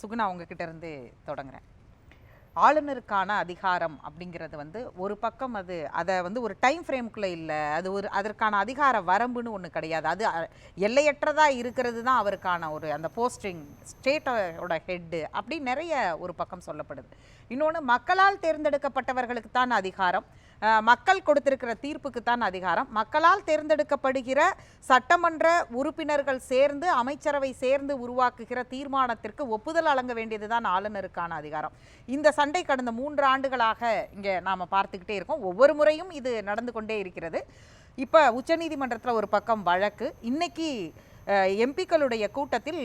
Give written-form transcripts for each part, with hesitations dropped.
சுகுணா உங்ககிட்ட இருந்து தொடங்குறேன். ஆளுநருக்கான அதிகாரம் அப்படிங்கிறது வந்து ஒரு பக்கம் அதை வந்து ஒரு டைம் ஃப்ரேம்குள்ள இல்லை, அது ஒரு அதற்கான அதிகார வரம்புன்னு ஒன்று கிடையாது. அது எல்லையற்றதாக இருக்கிறது தான் அவருக்கான ஒரு அந்த போஸ்டிங், ஸ்டேட்டோட ஹெட்டு அப்படி நிறைய ஒரு பக்கம் சொல்லப்படுது. இன்னொன்று, மக்களால் தேர்ந்தெடுக்கப்பட்டவர்களுக்கு தான் அதிகாரம், மக்கள் கொடுத்திருக்கிற தீர்ப்புக்கு தான் அதிகாரம், மக்களால் தேர்ந்தெடுக்கப்படுகிற சட்டமன்ற உறுப்பினர்கள் சேர்ந்து அமைச்சரவை சேர்ந்து உருவாக்குகிற தீர்மானத்திற்கு ஒப்புதல் வழங்க வேண்டியதுதான் ஆளுநருக்கான அதிகாரம். இந்த சண்டை கடந்த 3 ஆண்டுகளாக இங்கே நாம் பார்த்துக்கிட்டே இருக்கோம். ஒவ்வொரு முறையும் இது நடந்து கொண்டே இருக்கிறது. இப்போ உச்சநீதிமன்றத்தில் ஒரு பக்கம் வழக்கு, இன்னைக்கு எம்பிக்களுடைய கூட்டத்தில்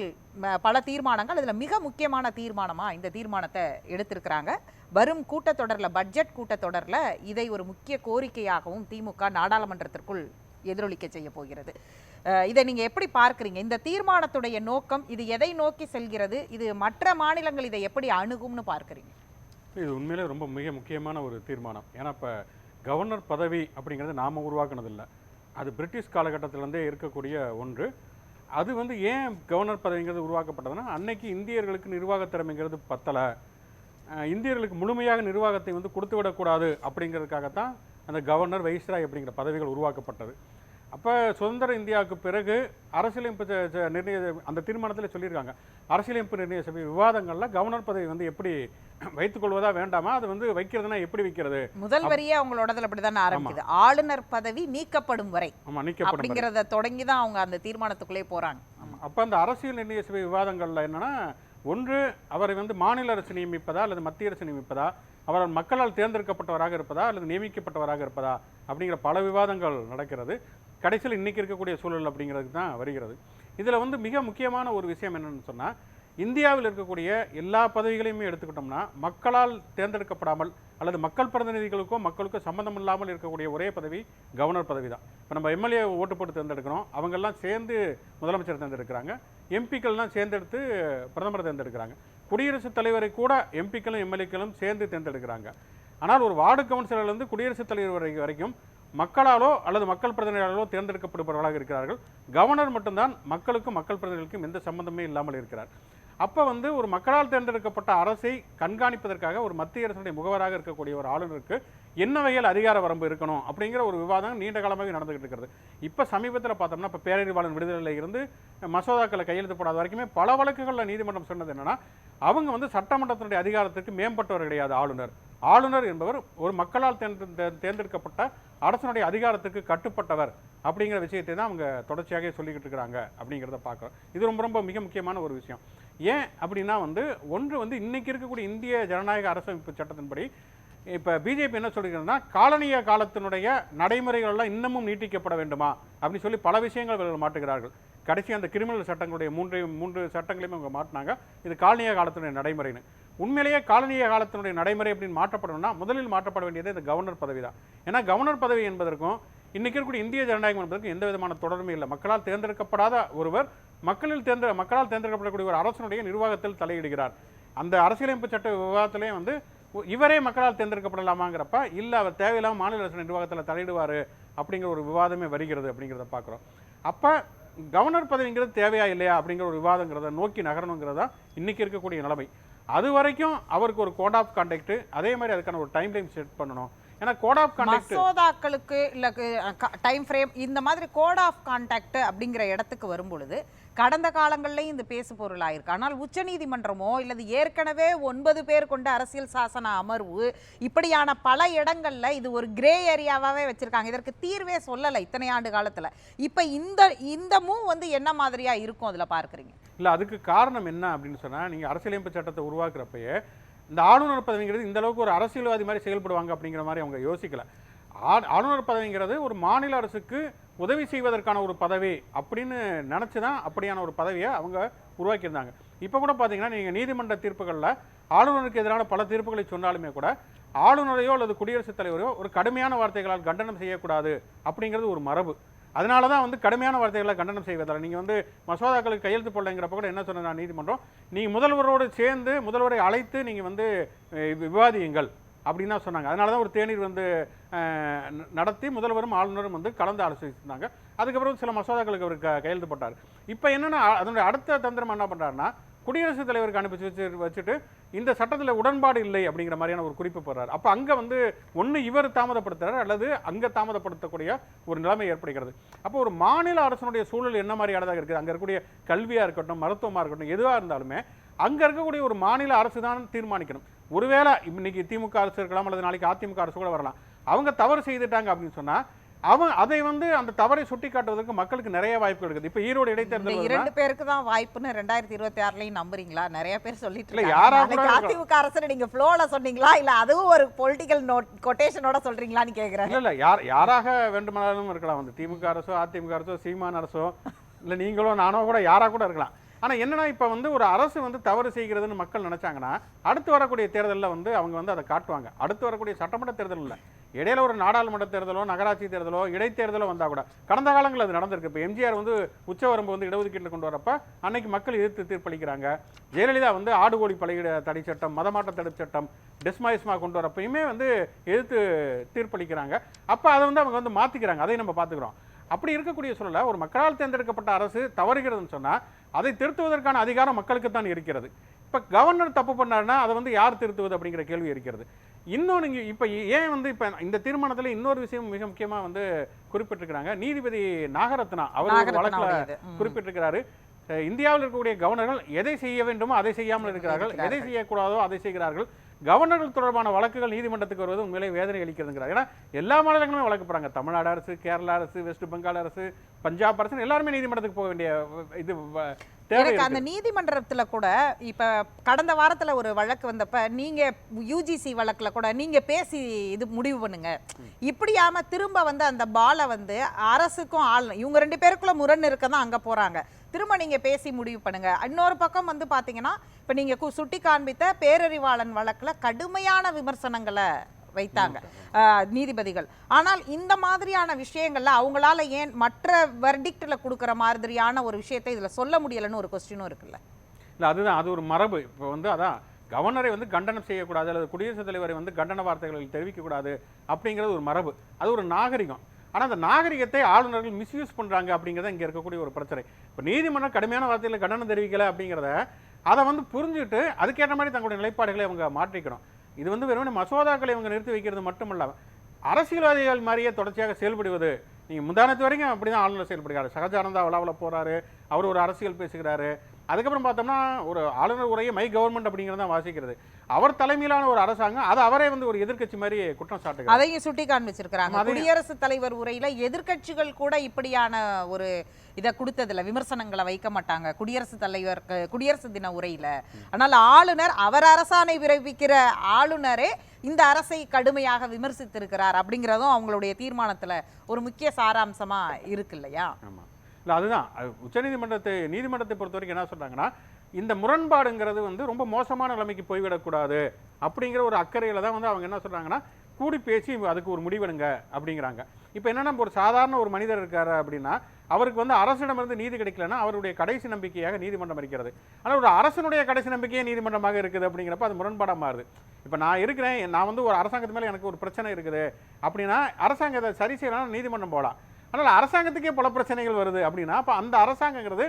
பல தீர்மானங்கள், அதில் மிக முக்கியமான தீர்மானமாக இந்த தீர்மானத்தை எடுத்திருக்கிறாங்க. வரும் கூட்டத்தொடரில், பட்ஜெட் கூட்டத்தொடரில் இதை ஒரு முக்கிய கோரிக்கையாகவும் திமுக நாடாளுமன்றத்திற்குள் எதிரொலிக்க செய்ய போகிறது. இதை நீங்கள் எப்படி பார்க்குறீங்க? இந்த தீர்மானத்துடைய நோக்கம், இது எதை நோக்கி செல்கிறது? இது மற்ற மாநிலங்கள் இதை எப்படி அணுகும்னு பார்க்குறீங்க? இது உண்மையிலே ரொம்ப மிக முக்கியமான ஒரு தீர்மானம். ஏன்னா இப்போ கவர்னர் பதவி அப்படிங்கிறது நாம் உருவாக்குனதில்லை, அது பிரிட்டிஷ் காலகட்டத்திலேருந்தே இருக்கக்கூடிய ஒன்று. அது வந்து ஏன் கவர்னர் பதவிங்கிறது உருவாக்கப்பட்டதுன்னா, அன்னைக்கு இந்தியர்களுக்கு நிர்வாக திறமைங்கிறது பத்தலை, இந்தியர்களுக்கு முழுமையாக நிர்வாகத்தை வந்து கொடுத்து விடக்கூடாது அப்படிங்கிறதுக்காகத்தான் அந்த கவர்னர், வைஸ்ராய் அப்படிங்கிற பதவிகள் உருவாக்கப்பட்டது. அப்போ சுதந்திர இந்தியாவுக்கு பிறகு அரசியலமைப்பு நிர்ணய அந்த தீர்மானத்தில் சொல்லியிருக்காங்க, அரசியலமைப்பு நிர்ணய சபை விவாதங்களில் கவர்னர் பதவி வந்து எப்படி வைத்துக்கொள்வதா வேண்டாமா, அது வந்து வைக்கிறதுனா எப்படி வைக்கிறது, முதல் வரியே அவங்களோடதுல அப்படிதான் ஆரம்பிக்குது, ஆளுநர் பதவி நீக்கப்படும் வரை அப்படிங்கிறத தொடங்கி தான் அவங்க அந்த தீர்மானத்துக்குள்ளே போறாங்க. அப்போ அந்த அரசியல் நிர்ணய சபை விவாதங்களில் என்னன்னா, ஒன்று அவரை வந்து மாநில அரசு நியமிப்பதா அல்லது மத்திய அரசு நியமிப்பதா, அவர் மக்களால் தேர்ந்தெடுக்கப்பட்டவராக இருப்பதா அல்லது நியமிக்கப்பட்டவராக இருப்பதா அப்படிங்கிற பல விவாதங்கள் நடக்கிறது. கடைசியில் இன்றைக்கி இருக்கக்கூடிய சூழல் அப்படிங்கிறதுக்கு தான் வருகிறது. இதில் வந்து மிக முக்கியமான ஒரு விஷயம் என்னென்னு சொன்னால், இந்தியாவில் இருக்கக்கூடிய எல்லா பதவிகளையுமே எடுத்துக்கிட்டோம்னா மக்களால் தேர்ந்தெடுக்கப்படாமல் அல்லது மக்கள் பிரதிநிதிகளுக்கோ மக்களுக்கோ சம்மந்தம் இல்லாமல் இருக்கக்கூடிய ஒரே பதவி கவர்னர் பதவி தான். இப்போ நம்ம எம்எல்ஏ ஓட்டு போட்டு தேர்ந்தெடுக்கிறோம், அவங்கெல்லாம் சேர்ந்து முதலமைச்சர் தேர்ந்தெடுக்கிறாங்க, எம்பிக்கள்லாம் சேர்ந்தெடுத்து பிரதமர் தேர்ந்தெடுக்கிறாங்க, குடியரசுத் தலைவரை கூட எம்பிக்களும் எம்எல்ஏக்களும் சேர்ந்து தேர்ந்தெடுக்கிறாங்க. ஆனால் ஒரு வார்டு கவுன்சிலர்லேருந்து குடியரசுத் தலைவர் வரைக்கும் மக்களாலோ அல்லது மக்கள் பிரதிநிதிகளோ தேர்ந்தெடுக்கப்படுபவர்களாக இருக்கிறார்கள். கவர்னர் மட்டும்தான் மக்களுக்கும் மக்கள் பிரதிநிதிகளுக்கும் எந்த சம்பந்தமே இல்லாமல் இருக்கிறார். அப்போ வந்து ஒரு மக்களால் தேர்ந்தெடுக்கப்பட்ட அரசை கண்காணிப்பதற்காக ஒரு மத்திய அரசுடைய முகவராக இருக்கக்கூடிய ஒரு ஆளுநருக்கு என்ன வகையில் அதிகார வரம்பு இருக்கணும் அப்படிங்கிற ஒரு விவாதம் நீண்ட காலமாக நடந்துகிட்டு இருக்கிறது. இப்போ சமீபத்தில் பார்த்தோம்னா, இப்போ பேரறிவாளன் விடுதலையில் இருந்து மசோதாக்களை கையெழுத்து போடாத வரைக்குமே பல வழக்குகளில் நீதிமன்றம் சொன்னது என்னன்னா, அவங்க வந்து சட்டமன்றத்தினுடைய அதிகாரத்திற்கு மேம்பட்டவர் கிடையாது ஆளுநர். ஆளுநர் என்பவர் ஒரு மக்களால் தேர்ந்தெடுக்கப்பட்ட அரசனுடைய அதிகாரத்துக்கு கட்டுப்பட்டவர் அப்படிங்கிற விஷயத்தை தான் அவங்க தொடர்ச்சியாக சொல்லிக்கிட்டு இருக்கிறாங்க அப்படிங்கிறத பார்க்குறோம். இது ரொம்ப ரொம்ப மிக முக்கியமான ஒரு விஷயம். ஏன் அப்படின்னா வந்து, ஒன்று வந்து இன்றைக்கி இருக்கக்கூடிய இந்திய ஜனநாயக அரசமைப்பு சட்டத்தின்படி இப்போ பிஜேபி என்ன சொல்லிக்கிறதுனா, காலனிய காலத்தினுடைய நடைமுறைகளெல்லாம் இன்னமும் நீட்டிக்கப்பட வேண்டுமா அப்படின்னு சொல்லி பல விஷயங்கள் இவர்கள் மாட்டுகிறார்கள். கடைசி அந்த கிரிமினல் சட்டங்களுடைய மூன்று சட்டங்களையுமே அவங்க மாட்டினாங்க, இது காலனிய காலத்தினுடைய நடைமுறைன்னு. உண்மையிலேயே காலனிய காலத்தினுடைய நடைமுறை அப்படின்னு மாற்றப்படணும்னா முதலில் மாற்றப்பட வேண்டியது இந்த கவர்னர் பதவி தான். ஏன்னா கவர்னர் பதவி என்பதற்கும் இன்றைக்கி இருக்கக்கூடிய இந்திய ஜனநாயகம் என்பதற்கும் எந்த விதமான தொடர்புமே இல்லை. மக்களால் தேர்ந்தெடுக்கப்படாத ஒருவர் மக்களால் தேர்ந்தெடுக்கப்படக்கூடிய ஒரு அரசனுடைய நிர்வாகத்தில் தலையிடுகிறார். அந்த அரசியலமைப்பு சட்ட விவாதத்திலே வந்து இவரே மக்களால் தேர்ந்தெடுக்கப்படலாமாங்கிறப்ப இல்லை, அவர் தேவையில்லாமல் மாநில அரசு நிர்வாகத்தில் தலையிடுவார் அப்படிங்கிற ஒரு விவாதமே வருகிறது அப்படிங்கிறத பார்க்குறோம். அப்போ கவர்னர் பதவிங்கிறது தேவையா இல்லையா அப்படிங்கிற ஒரு விவாதங்கிறத நோக்கி நகரணுங்கிறதா இன்றைக்கி இருக்கக்கூடிய நிலைமை. அது வரைக்கும் அவருக்கு ஒரு கோட் ஆஃப் கான்டாக்ட், அதே மாதிரி அதுக்கான ஒரு டைம் செட் பண்ணணும். ஏன்னா கோட் ஆஃப் கான்டாக்ட் மசோதாக்களுக்கு இல்லை டைம் ஃப்ரேம், இந்த மாதிரி கோட் ஆஃப் கான்டாக்ட் அப்படிங்கிற இடத்துக்கு வரும்பொழுது கடந்த காலங்கள்லையும் இந்த பேசு பொருளாயிருக்கு. ஆனால் உச்சநீதிமன்றமோ இல்லது ஏற்கனவே 9 பேர் கொண்ட அரசியல் சாசன அமர்வு இப்படியான பல இடங்கள்ல இது ஒரு கிரே ஏரியாவாகவே வச்சிருக்காங்க. இதற்கு தீர்வே சொல்லலை இத்தனை ஆண்டு காலத்தில். இப்போ இந்த மூவ் வந்து என்ன மாதிரியா இருக்கும் அதில் பார்க்குறீங்க? இல்லை, அதுக்கு காரணம் என்ன அப்படின்னு சொன்னால், நீங்கள் அரசியலமைப்பு சட்டத்தை உருவாக்குறப்பயே இந்த ஆளுநர் பதவிங்கிறது இந்த அளவுக்கு ஒரு அரசியல்வாதி மாதிரி செயல்படுவாங்க அப்படிங்கிற மாதிரி அவங்க யோசிக்கலை. ஆளுநர் பதவிங்கிறது ஒரு மாநில அரசுக்கு உதவி செய்வதற்கான ஒரு பதவி அப்படின்னு நினச்சி தான் அப்படியான ஒரு பதவியை அவங்க உருவாக்கியிருந்தாங்க. இப்போ கூட பார்த்தீங்கன்னா, நீங்கள் நீதிமன்ற தீர்ப்புகளில் ஆளுநருக்கு எதிரான பல தீர்ப்புகளை சொன்னாலுமே கூட ஆளுநரையோ அல்லது குடியரசுத் தலைவரையோ ஒரு கடுமையான வார்த்தைகளால் கண்டனம் செய்யக்கூடாது அப்படிங்கிறது ஒரு மரபு. அதனால தான் வந்து கடுமையான வார்த்தைகளை கண்டனம் செய்வதால் நீங்கள் வந்து மசோதாக்களுக்கு கையெழுத்து போடலைங்கிறப்ப கூட என்ன சொன்ன நீதிமன்றம், நீங்கள் முதல்வரோடு சேர்ந்து முதல்வரை அழைத்து நீங்கள் வந்து விவாதியுங்கள் அப்படின்னு தான் சொன்னாங்க. அதனால தான் ஒரு தேநீர் வந்து நடத்தி முதல்வரும் ஆளுநரும் வந்து கலந்து ஆலோசிச்சிருந்தாங்க. அதுக்கப்புறம் சில மசோதாக்களுக்கு அவர் கையெழுத்து போட்டார். இப்போ என்னென்னா, அதனுடைய அடுத்த தந்திரம் என்ன பண்ணுறாருன்னா, குடியரசுத் தலைவருக்கு அனுப்பி வச்சுட்டு இந்த சட்டத்தில் உடன்பாடு இல்லை அப்படிங்கிற மாதிரியான ஒரு குறிப்பு போடுறாரு. அப்போ அங்கே வந்து ஒன்று இவர் தாமதப்படுத்துறாரு அல்லது அங்கே தாமதப்படுத்தக்கூடிய ஒரு நிலைமை ஏற்படுகிறது. அப்போ ஒரு மாநில அரசனுடைய சூழல் என்ன மாதிரியானதாக இருக்குது, அங்கே இருக்கக்கூடிய கல்வியாக இருக்கட்டும், மருத்துவமாக இருக்கட்டும், எதுவாக இருந்தாலுமே அங்கே இருக்கக்கூடிய ஒரு மாநில அரசு தான் தீர்மானிக்கணும். ஒருவேளை இன்னைக்கு திமுக அரசு இருக்கலாம் அல்லது நாளைக்கு அதிமுக அரசு கூட வரலாம். அவங்க தவறு செய்துட்டாங்க அப்படின்னு சொன்னால் அதை வந்து அந்த தவறை சுட்டி காட்டுவதற்கு மக்களுக்கு நிறைய வாய்ப்பு இருக்குது. இப்ப ஈரோடு இடைத்தேர்தல் 2 பேருக்கு தான் வாய்ப்புன்னு 2026லயும் நம்புறீங்களா? நிறைய பேர் சொல்லிட்டு இல்ல, இருக்காங்க. யாரா நாளைக்கு கூட அதிமுக அரசு நீங்க ஃப்ளோல சொன்னீங்களா இல்ல அதுவும் ஒரு பொலிட்டிக்கல் கொட்டேஷனோட சொல்றீங்களான்னு கேக்குறேன். இல்ல யாராக வேண்டுமானாலும் இருக்கலாம். வந்து திமுக அரசோ அதிமுக அரசோ சீமான் அரசோ இல்ல நீங்களோ நானோ கூட யாரா கூட இருக்கலாம். ஆனா என்னன்னா இப்ப வந்து ஒரு அரசு வந்து தவறு செய்கிறதுன்னு மக்கள் நினைச்சாங்கன்னா அடுத்து வரக்கூடிய தேர்தலில் வந்து அவங்க வந்து அதை காட்டுவாங்க. அடுத்து வரக்கூடிய சட்டமன்ற தேர்தல் இல்லை, இடையில ஒரு நாடாளுமன்ற தேர்தலோ நகராட்சி தேர்தலோ இடைத்தேர்தலோ வந்தா கூட கடந்த காலங்களில் அது நடந்திருக்கு. இப்போ எம்ஜிஆர் வந்து உச்சவரம்பு வந்து இடஒதுக்கீட்டில் கொண்டு வரப்ப அன்னைக்கு மக்கள் எதிர்த்து தீர்ப்பளிக்கிறாங்க. ஜெயலலிதா வந்து ஆடுகோழி பலியிட தடை சட்டம், மதமாற்ற தடை சட்டம், டெஸ்மாயிஸ்மா கொண்டு வரப்பயுமே வந்து எதிர்த்து தீர்ப்பளிக்கிறாங்க. அப்போ அதை வந்து அவங்க வந்து மாற்றிக்கிறாங்க. அதையும் நம்ம பார்த்துக்கிறோம். அப்படி இருக்கக்கூடிய சூழல ஒரு மக்களால் தேர்ந்தெடுக்கப்பட்ட அரசு தவறுகிறதுன்னு சொன்னால் அதை திருத்துவதற்கான அதிகாரம் மக்களுக்கு தான் இருக்கிறது. இப்போ கவர்னர் தப்பு பண்ணாருன்னா அதை வந்து யார் திருத்துவது அப்படிங்கிற கேள்வி இருக்கிறது. இன்னொன்று இங்கே இப்போ ஏன் வந்து இப்போ இந்த தீர்மானத்தில் இன்னொரு விஷயம் மிக முக்கியமாக வந்து குறிப்பிட்டிருக்கிறாங்க. நீதிபதி நாகரத்னா அவர் ஒரு வழக்கில் குறிப்பிட்டிருக்கிறாரு, இந்தியாவில் இருக்கக்கூடிய கவர்னர்கள் எதை செய்ய வேண்டுமோ அதை செய்யாமல் இருக்கிறார்கள், எதை செய்யக்கூடாதோ அதை செய்கிறார்கள். கவர்னர்கள் தொடர்பான வழக்குகள் நீதிமன்றத்துக்கு வருவது உண்மையிலே வேதனை அளிக்கிறதுங்கிறார். ஏன்னா எல்லா மாநிலங்களுமே வழக்கு போறாங்க. தமிழ்நாடு அரசு, கேரளா அரசு, வெஸ்ட் பெங்கால் அரசு, பஞ்சாப் அரசு எல்லாருமே நீதிமன்றத்துக்கு போக வேண்டிய இது எனக்கு அந்த நீதிமன்றத்துல கூட இப்ப கடந்த வாரத்துல ஒரு வழக்கு வந்தப்ப நீங்க யூஜிசி வழக்குல கூட நீங்க பேசி இது முடிவு பண்ணுங்க, இப்படியாம திரும்ப வந்து அந்த பாலை வந்து அரசுக்கும் இவங்க 2 பேருக்குள்ள முரண் இருக்கதான் அங்க போறாங்க. திரும்ப நீங்க பேசி முடிவு பண்ணுங்க. இன்னொரு பக்கம் வந்து பாத்தீங்கன்னா இப்ப நீங்க சுட்டி காண்பித்த பேரறிவாளன் வழக்குல கடுமையான விமர்சனங்களை வைத்தாங்க நீதிபதிகள். ஆனால் இந்த மாதிரியான விஷயங்கள்ல அவங்களால ஏன் மற்ற வெர்டிக்ட்ல கொடுக்கிற மாதிரியான ஒரு விஷயத்தை இதுல சொல்ல முடியலன்னு ஒரு கொஸ்டினும் இருக்குல்ல? இல்ல அதுதான், அது ஒரு மரபு. இப்போ வந்து அதான் கவர்னரை வந்து கண்டனம் செய்யக்கூடாது அல்லது குடியரசுத் தலைவரை வந்து கண்டன வார்த்தைகளை தெரிவிக்கக்கூடாது அப்படிங்கிறது ஒரு மரபு, அது ஒரு நாகரிகம். ஆனால் அந்த நாகரிகத்தை ஆளுநர்கள் மிஸ்யூஸ் பண்ணுறாங்க அப்படிங்கிறத இங்கே இருக்கக்கூடிய ஒரு பிரச்சனை. இப்போ நீதிமன்றம் கடுமையான வார்த்தையில் கண்டனம் தெரிவிக்கலை அப்படிங்கிறத அதை வந்து புரிஞ்சுட்டு அதுக்கேற்ற மாதிரி தங்களுடைய நிலைப்பாடுகளை அவங்க மாற்றிக்கணும். இது வந்து வெறும் மசோதாக்களை இவங்க நிறுத்தி வைக்கிறது மட்டுமல்ல, அரசியல்வாதிகள் மாதிரியே தொடர்ச்சியாக செயல்படுவது. நீங்கள் முந்தானத்து வரைக்கும் அப்படி தான் ஆளுநர் செயல்படுகிறார். சகஜானந்தா விழாவில் போகிறாரு, அவர் ஒரு அரசியல் பேசுகிறாரு. அதுக்கப்புறம் பார்த்தோம்னா ஒரு ஆளுநர் உரையை மை கவர்மெண்ட் அப்படிங்கிறத வாசிக்கிறது. அவர் தலைமையிலான ஒரு அரசாங்கம் அதை அவரே வந்து ஒரு எதிர்க்கட்சி மாதிரி குற்றம் சாட்டுகிறார். அதையும் சுட்டி காண்பிச்சிருக்கிறாங்க. குடியரசுத் தலைவர் உரையில எதிர்க்கட்சிகள் கூட இப்படியான ஒரு இதை கொடுத்ததில்ல, விமர்சனங்களை வைக்க மாட்டாங்க குடியரசு தின உரையில. ஆனால் ஆளுநர் அவர் அரசாணை பிறப்பிக்கிற ஆளுநரே இந்த அரசை கடுமையாக விமர்சித்திருக்கிறார் அப்படிங்கிறதும் அவங்களுடைய தீர்மானத்துல ஒரு முக்கிய சாராம்சமா இருக்கு இல்லையா? ஆமா, இல்லை அதுதான் நீதிமன்றத்தை பொறுத்த வரைக்கும் என்ன சொல்றாங்கன்னா, இந்த முரண்பாடுங்கிறது வந்து ரொம்ப மோசமான நிலைமைக்கு போய்விடக்கூடாது அப்படிங்கிற ஒரு அக்கறையில் தான் வந்து அவங்க என்ன சொல்றாங்கன்னா கூடி பேசி அதுக்கு ஒரு முடிவெடுங்க அப்படிங்கிறாங்க. இப்போ என்னன்னா ஒரு சாதாரண ஒரு மனிதர் இருக்காரு அப்படின்னா அவருக்கு வந்து அரசிடமிருந்து நீதி கிடைக்கலன்னா அவருடைய கடைசி நம்பிக்கையாக நீதிமன்றம் இருக்கிறது. ஆனால் ஒரு அரசனுடைய கடைசி நம்பிக்கையே நீதிமன்றமாக இருக்குது அப்படிங்கிறப்ப அது முரண்பாடாக மாறுது. இப்போ நான் வந்து ஒரு அரசாங்கத்து மேலே எனக்கு ஒரு பிரச்சனை இருக்குது அப்படின்னா அரசாங்கத்தை சரி செய்யலாம் நீதிமன்றம் போகலாம். ஆனால் அரசாங்கத்துக்கே பல பிரச்சனைகள் வருது அப்படின்னா அப்போ அந்த அரசாங்கங்கிறது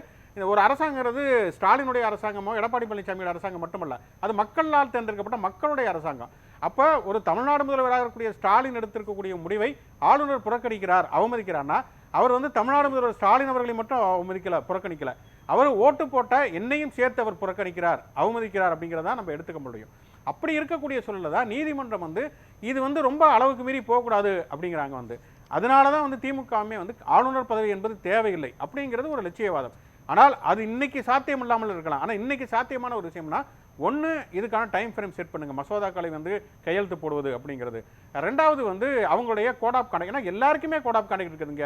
ஒரு அரசாங்கிறது ஸ்டாலினுடைய அரசாங்கமோ எடப்பாடி பழனிசாமியோட அரசாங்கம் மட்டுமல்ல, அது மக்களால் தேர்ந்தெடுக்கப்பட்ட மக்களுடைய அரசாங்கம். அப்போ ஒரு தமிழ்நாடு முதல்வராக இருக்கக்கூடிய ஸ்டாலின் எடுத்திருக்கக்கூடிய முடிவை ஆளுநர் புறக்கணிக்கிறார், அவமதிக்கிறார்னா அவர் வந்து தமிழ்நாடு முதல்வர் ஸ்டாலின் அவர்களை மட்டும் புறக்கணிக்கல, அவர் ஓட்டு போட்ட என்னையும் சேர்த்து அவர் புறக்கணிக்கிறார், அவமதிக்கிறார் அப்படிங்கிறத நம்ம எடுத்துக்க முடியும். அப்படி இருக்கக்கூடிய சூழல்ல தான் நீதிமன்றம் வந்து இது வந்து ரொம்ப அளவுக்கு மீறி போகக்கூடாது அப்படிங்கிறாங்க. வந்து அதனால தான் வந்து திமுகவுமே வந்து ஆளுநர் பதவி என்பது தேவையில்லை அப்படிங்கிறது ஒரு லட்சியவாதம். ஆனால் அது இன்னைக்கு சாத்தியம் இல்லாமல் இருக்கலாம். ஆனால் இன்னைக்கு சாத்தியமான ஒரு விஷயம்னா ஒன்று இதுக்கான டைம் ஃப்ரேம் செட் பண்ணுங்க, மசோதாக்களை வந்து கையெழுத்து போடுவது அப்படிங்கிறது. ரெண்டாவது வந்து அவங்களுடைய கோட் ஆஃப் கான்டக்ட், ஏன்னா எல்லாருக்குமே கோட் ஆஃப் கான்டக்ட் இருக்குதுங்க,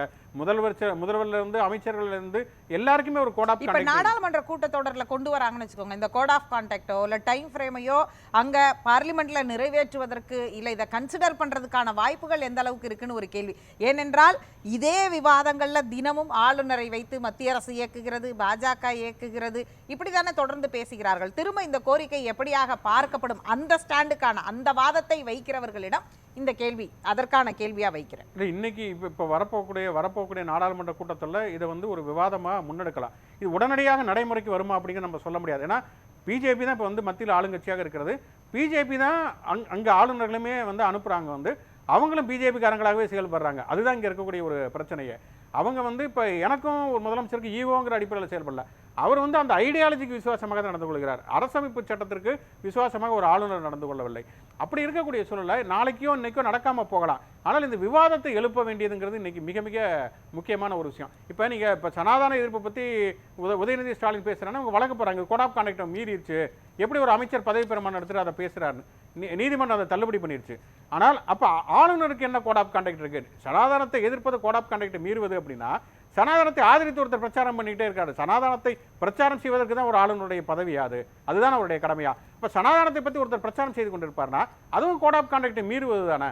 முதல்வர்ல இருந்து அமைச்சர்கள் இருந்து எல்லாருக்குமே ஒரு கோட் ஆஃப் கான்டக்ட். இப்போ நாடாளுமன்ற கூட்டத்தொடர்ல கொண்டு வராங்கன்னு வச்சுக்கோங்க, இந்த கோட் ஆஃப் கான்டக்டோ இல்லை டைம் ஃப்ரேமையோ அங்க பார்லிமெண்ட்ல நிறைவேற்றுவதற்கு இல்லை இதை கன்சிடர் பண்றதுக்கான வாய்ப்புகள் எந்த அளவுக்கு இருக்குன்னு ஒரு கேள்வி. ஏனென்றால் இதே விவாதங்கள்ல தினமும் ஆளுநரை வைத்து மத்திய அரசு இயக்குகிறது, பாஜக இயக்குகிறது, இப்படி தானே தொடர்ந்து பேசுகிறார்கள். திரும்ப இந்த கோரிக்கை எப்படியாக பார்க்கப்படும் அந்த ஸ்டாண்டுக்கான அந்த வாதத்தை வைக்கிறவர்களிடம் இந்த கேள்வி அதற்கான கேள்வியா வைக்கிறேன். இல்லை, இன்னைக்கு இப்போ வரப்போகக்கூடிய நாடாளுமன்ற கூட்டத்தில் இதை வந்து ஒரு விவாதமாக முன்னெடுக்கலாம். இது உடனடியாக நடைமுறைக்கு வருமா அப்படிங்கிற நம்ம சொல்ல முடியாது. ஏன்னா பிஜேபி தான் இப்போ வந்து மத்தியில் ஆளுங்கட்சியாக இருக்கிறது. பிஜேபி தான் அங்கே ஆளுநர்களுமே வந்து அனுப்புகிறாங்க. வந்து அவங்களும் பிஜேபிக்காரங்களாகவே செயல்படுறாங்க. அதுதான் இங்கே இருக்கக்கூடிய ஒரு பிரச்சனையே. அவங்க வந்து இப்போ எனக்கும் ஒரு முதலமைச்சருக்கு ஈவோங்கிற அடிப்படையில் செயல்படல. அவர் வந்து அந்த ஐடியாலஜிக்கு விசுவாசமாக தான் நடந்து கொள்கிறார். அரசமைப்பு சட்டத்திற்கு விசுவாசமாக ஒரு ஆளுநர் நடந்து கொள்ளவில்லை. அப்படி இருக்கக்கூடிய சூழலை நாளைக்கோ இன்னைக்கோ நடக்காமல் போகலாம். ஆனால் இந்த விவாதத்தை எழுப்ப வேண்டியதுங்கிறது இன்னைக்கு மிக மிக முக்கியமான ஒரு விஷயம். இப்போ நீங்கள் இப்போ சனாதன எதிர்ப்பை பற்றி உதயநிதி ஸ்டாலின் பேசுகிறாங்கன்னா அவங்க வழக்கு போகிறாங்க. கோட் ஆஃப் கான்டக்டை மீறிடுச்சு, எப்படி ஒரு அமைச்சர் பதவி பிரமாணம் எடுத்துட்டு அதை பேசுகிறாருன்னு நீதிமன்றம் அதை தள்ளுபடி பண்ணிடுச்சு. ஆனால் அப்போ ஆளுநருக்கு என்ன கோட் ஆஃப் கான்டக்ட் இருக்கு? சனாதனத்தை எதிர்ப்பது கோட் ஆஃப் கான்டக்ட் மீறுவது அப்படின்னா சனாதனத்தை ஆதரித்து ஒருத்தர் பிரச்சாரம் பண்ணிக்கிட்டே இருக்காரு. சனாதனத்தை பிரச்சாரம் செய்வதற்கு தான் ஒரு ஆளுநருடைய பதவியா? அதுதான் அவருடைய கடமையா? இப்போ சனாதனத்தை பற்றி ஒருத்தர் பிரச்சாரம் செய்து கொண்டிருப்பார்னா அதுவும் கோட் ஆஃப் கான்டக்டை மீறுவது தானே?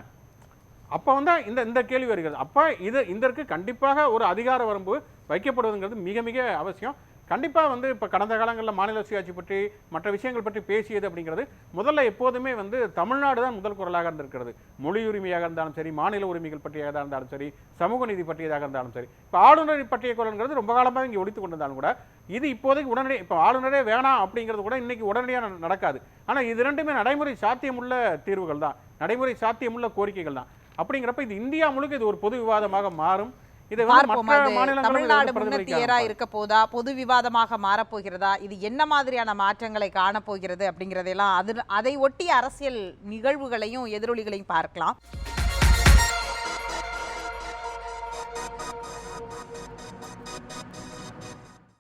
அப்போ வந்து இந்த கேள்வி வருகிறது. அப்போ இதற்கு கண்டிப்பாக ஒரு அதிகார வரம்பு வைக்கப்படுவதுங்கிறது மிக மிக அவசியம். கண்டிப்பாக வந்து இப்போ கடந்த காலங்களில் மாநில சுயாட்சி பற்றி மற்ற விஷயங்கள் பற்றி பேசியது அப்படிங்கிறது முதல்ல எப்போதுமே வந்து தமிழ்நாடு தான் முதல் குரலாக இருந்திருக்கிறது. மொழி உரிமையாக இருந்தாலும் சரி, மாநில உரிமைகள் பற்றியதாக இருந்தாலும் சரி, சமூக நீதி பற்றியதாக இருந்தாலும் சரி. இப்போ ஆளுநர் பற்றிய குரல்ங்கிறது ரொம்ப காலமாக இங்கே ஒழித்து கொண்டிருந்தாலும் கூட இது இப்போதைக்கு உடனடியாக இப்போ ஆளுநரே வேணாம் அப்படிங்கிறது கூட இன்னைக்கு உடனடியாக நடக்காது. ஆனால் இது ரெண்டுமே நடைமுறை சாத்தியமுள்ள தீர்வுகள் தான், நடைமுறை சாத்தியமுள்ள கோரிக்கைகள் தான். அப்படிங்கிறப்ப இது இந்தியா முழுக்க இது ஒரு பொது விவாதமாக மாறும். தமிழ்நாடு முன்னேறியா இருக்க போதா, பொது விவாதமாக மாறப்போகிறதா, இது என்ன மாதிரியான மாற்றங்களை காணப்போகிறது அப்படிங்கிறதெல்லாம் அதை ஒட்டிய அரசியல் நிகழ்வுகளையும் எதிரொலிகளையும் பார்க்கலாம்.